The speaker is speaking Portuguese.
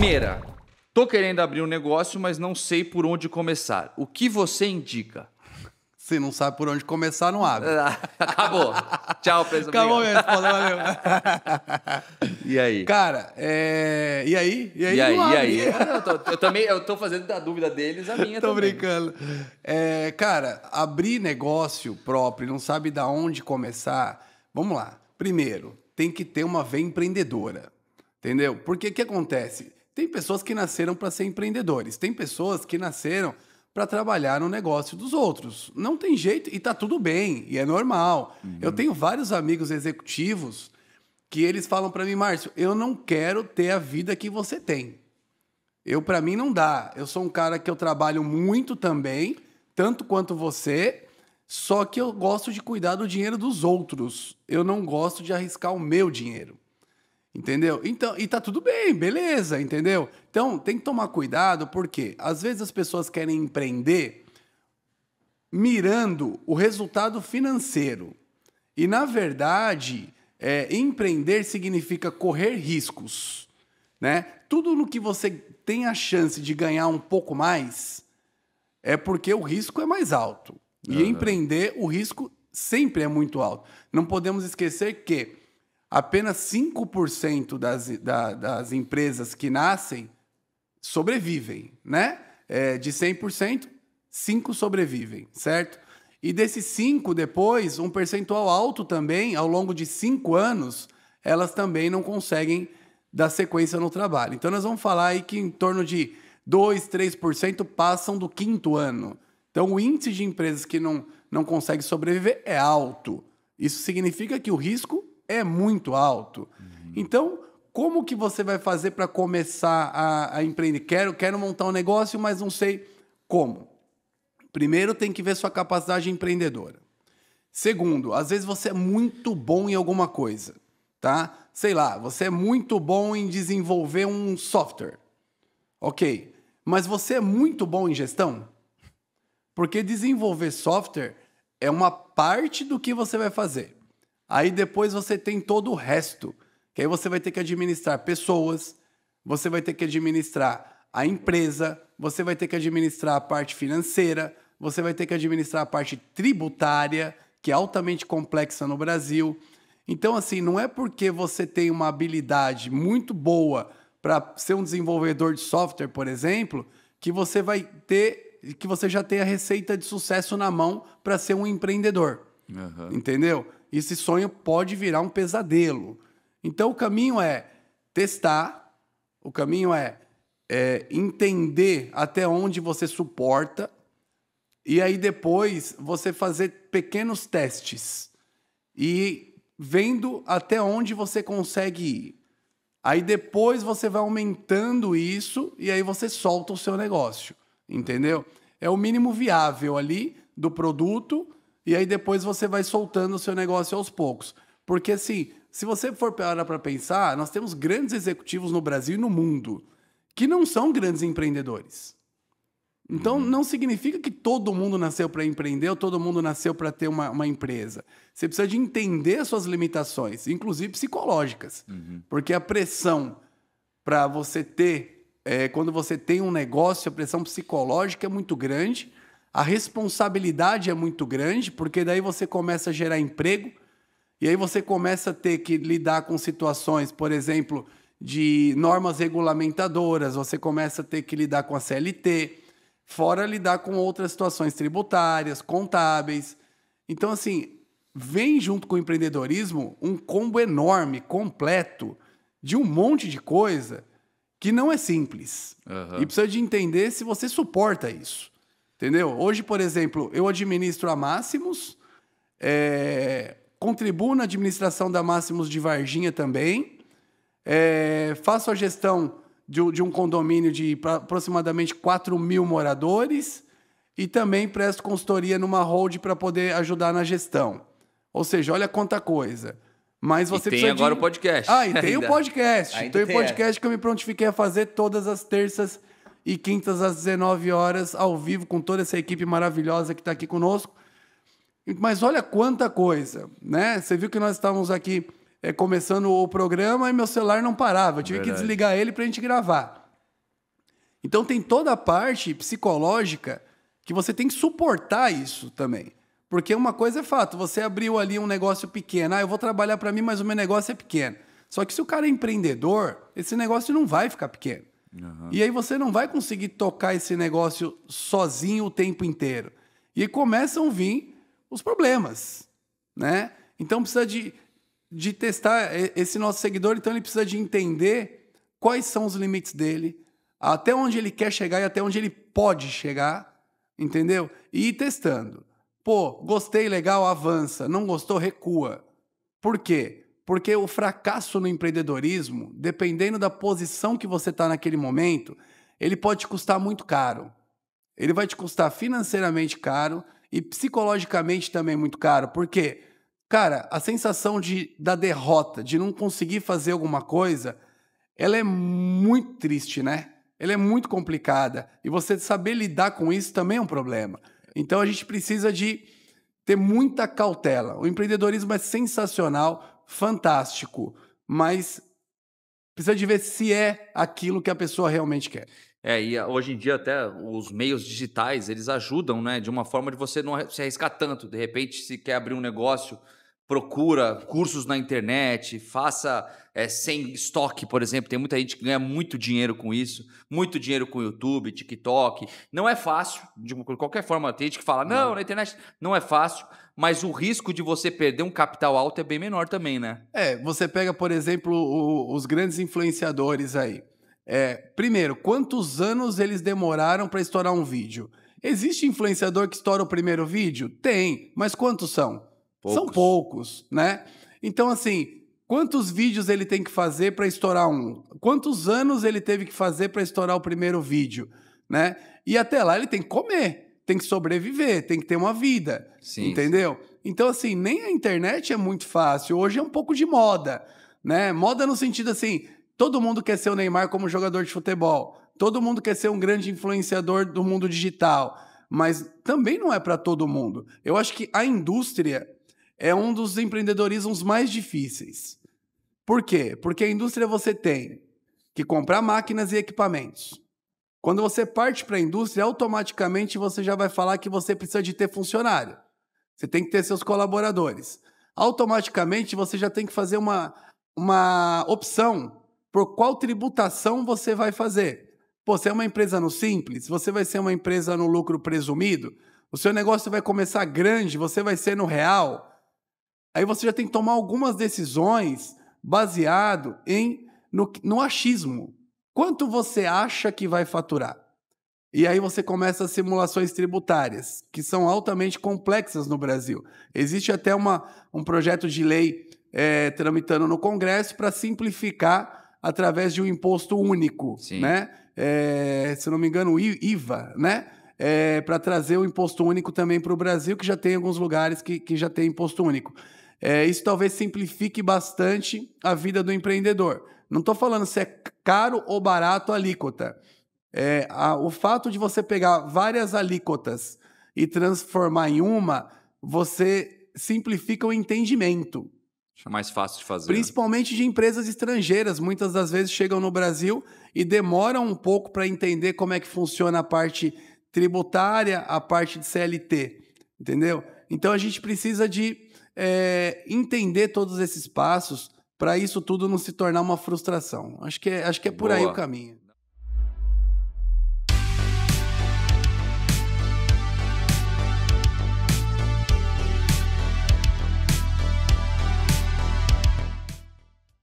Primeira, tô querendo abrir um negócio, mas não sei por onde começar. O que você indica? Se não sabe por onde começar, não abre. Acabou. Tchau, pessoal. Acabou mesmo, valeu. E aí? Cara, e aí? E não abre. aí? Eu também tô fazendo da dúvida deles a minha Tô também. brincando. Cara, abrir negócio próprio, não sabe da onde começar. Vamos lá. Primeiro, tem que ter uma veia empreendedora. Entendeu? Porque o que acontece? Tem pessoas que nasceram para ser empreendedores. Tem pessoas que nasceram para trabalhar no negócio dos outros. Não tem jeito e tá tudo bem, e é normal. Eu tenho vários amigos executivos que eles falam para mim, Márcio, eu não quero ter a vida que você tem. Para mim não dá. Eu sou um cara que eu trabalho muito também, tanto quanto você, só que eu gosto de cuidar do dinheiro dos outros. Eu não gosto de arriscar o meu dinheiro. Entendeu? Então, e tá tudo bem, beleza, entendeu? Então, tem que tomar cuidado, porque às vezes as pessoas querem empreender mirando o resultado financeiro. E, na verdade, empreender significa correr riscos, né? Tudo no que você tem a chance de ganhar um pouco mais é porque o risco é mais alto. E empreender, o risco sempre é muito alto. Não podemos esquecer que apenas 5% das empresas que nascem sobrevivem, né? De 100%, 5 sobrevivem, certo? E desses 5 depois, um percentual alto também, ao longo de 5 anos, elas também não conseguem dar sequência no trabalho. Então, nós vamos falar aí que em torno de 2%, 3% passam do 5º ano. Então, o índice de empresas que não conseguem sobreviver é alto. Isso significa que o risco é muito alto. Então, como que você vai fazer para começar a empreender? Quero montar um negócio, mas não sei como. Primeiro, tem que ver sua capacidade empreendedora. Segundo, às vezes você é muito bom em alguma coisa, tá? Sei lá, você é muito bom em desenvolver um software. Ok, mas você é muito bom em gestão? Porque desenvolver software é uma parte do que você vai fazer. Aí depois você tem todo o resto, que aí você vai ter que administrar pessoas, você vai ter que administrar a empresa, você vai ter que administrar a parte financeira, você vai ter que administrar a parte tributária, que é altamente complexa no Brasil. Então, assim, não é porque você tem uma habilidade muito boa para ser um desenvolvedor de software, por exemplo, que você já tem a receita de sucesso na mão para ser um empreendedor. Entendeu? Esse sonho pode virar um pesadelo. Então, o caminho é testar, o caminho é entender até onde você suporta e aí depois você fazer pequenos testes e vendo até onde você consegue ir. Aí depois você vai aumentando isso e aí você solta o seu negócio, entendeu? É o mínimo viável ali do produto. E aí depois você vai soltando o seu negócio aos poucos. Porque assim, se você for parar para pensar, nós temos grandes executivos no Brasil e no mundo que não são grandes empreendedores. Então não significa que todo mundo nasceu para empreender ou todo mundo nasceu para ter uma empresa. Você precisa de entender as suas limitações, inclusive psicológicas. Porque a pressão para você ter, quando você tem um negócio, a pressão psicológica é muito grande. A responsabilidade é muito grande, porque daí você começa a gerar emprego, e aí você começa a ter que lidar com situações, por exemplo, de normas regulamentadoras, você começa a ter que lidar com a CLT, fora lidar com outras situações tributárias, contábeis. Então, assim, vem junto com o empreendedorismo um combo enorme, completo, de um monte de coisa que não é simples. E precisa de entender se você suporta isso. Entendeu? Hoje, por exemplo, eu administro a Máximos, contribuo na administração da Máximos de Varginha também, faço a gestão de um condomínio de aproximadamente 4.000 moradores e também presto consultoria numa hold para poder ajudar na gestão. Ou seja, olha quanta coisa. Mas você tem agora o podcast. E tem o podcast. Tem o podcast que eu me prontifiquei a fazer todas as terças e quintas às 19 horas, ao vivo, com toda essa equipe maravilhosa que está aqui conosco. Mas olha quanta coisa, né? Você viu que nós estávamos aqui começando o programa e meu celular não parava. Eu tive que desligar ele para a gente gravar. Então tem toda a parte psicológica que você tem que suportar isso também. Porque uma coisa é fato, você abriu ali um negócio pequeno, eu vou trabalhar para mim, mas o meu negócio é pequeno. Só que se o cara é empreendedor, esse negócio não vai ficar pequeno. Uhum. E aí você não vai conseguir tocar esse negócio sozinho o tempo inteiro. E aí começam a vir os problemas, né? Então precisa de testar esse nosso seguidor, então ele precisa de entender quais são os limites dele, até onde ele quer chegar e até onde ele pode chegar, entendeu? E ir testando. Pô, gostei, legal, avança. Não gostou, recua. Por quê? Porque o fracasso no empreendedorismo, dependendo da posição que você está naquele momento, ele pode te custar muito caro. Ele vai te custar financeiramente caro e psicologicamente também muito caro. Por quê? Cara, a sensação da derrota, de não conseguir fazer alguma coisa, ela é muito triste, né? Ela é muito complicada. E você saber lidar com isso também é um problema. Então a gente precisa de ter muita cautela. O empreendedorismo é sensacional, fantástico, mas precisa de ver se é aquilo que a pessoa realmente quer. E hoje em dia até os meios digitais, eles ajudam, né? De uma forma de você não se arriscar tanto. De repente, se quer abrir um negócio, procura cursos na internet, faça sem estoque, por exemplo. Tem muita gente que ganha muito dinheiro com isso, muito dinheiro com YouTube, TikTok. Não é fácil, de qualquer forma. Tem gente que fala, não, na internet não é fácil, mas o risco de você perder um capital alto é bem menor também, né? Você pega, por exemplo, os grandes influenciadores aí. Primeiro, quantos anos eles demoraram para estourar um vídeo? Existe influenciador que estoura o primeiro vídeo? Tem, mas quantos são? São poucos, né? Então, assim, quantos vídeos ele tem que fazer para estourar um? Quantos anos ele teve que fazer para estourar o primeiro vídeo, né? E até lá ele tem que comer, tem que sobreviver, tem que ter uma vida, entendeu? Sim. Então, assim, nem a internet é muito fácil. Hoje é um pouco de moda, né? Moda no sentido assim, todo mundo quer ser o Neymar como jogador de futebol. Todo mundo quer ser um grande influenciador do mundo digital. Mas também não é para todo mundo. Eu acho que a indústria é um dos empreendedorismos mais difíceis. Por quê? Porque a indústria você tem que comprar máquinas e equipamentos. Quando você parte para a indústria, automaticamente você já vai falar que você precisa de ter funcionário. Você tem que ter seus colaboradores. Automaticamente você já tem que fazer uma opção por qual tributação você vai fazer. Pô, você é uma empresa no Simples, você vai ser uma empresa no lucro presumido, o seu negócio vai começar grande, você vai ser no real. Aí você já tem que tomar algumas decisões baseado no achismo. Quanto você acha que vai faturar? E aí você começa as simulações tributárias, que são altamente complexas no Brasil. Existe até um projeto de lei tramitando no Congresso para simplificar através de um imposto único, né? Se não me engano, o IVA, né? Para trazer o imposto único também para o Brasil, que já tem alguns lugares que já tem imposto único. Isso talvez simplifique bastante a vida do empreendedor. Não estou falando se é caro ou barato a alíquota. O fato de você pegar várias alíquotas e transformar em uma, você simplifica o entendimento. É mais fácil de fazer. Principalmente de empresas estrangeiras. Muitas das vezes chegam no Brasil e demoram um pouco para entender como é que funciona a parte tributária, a parte de CLT. Entendeu? Então a gente precisa de entender todos esses passos para isso tudo não se tornar uma frustração. Acho que é por aí o caminho.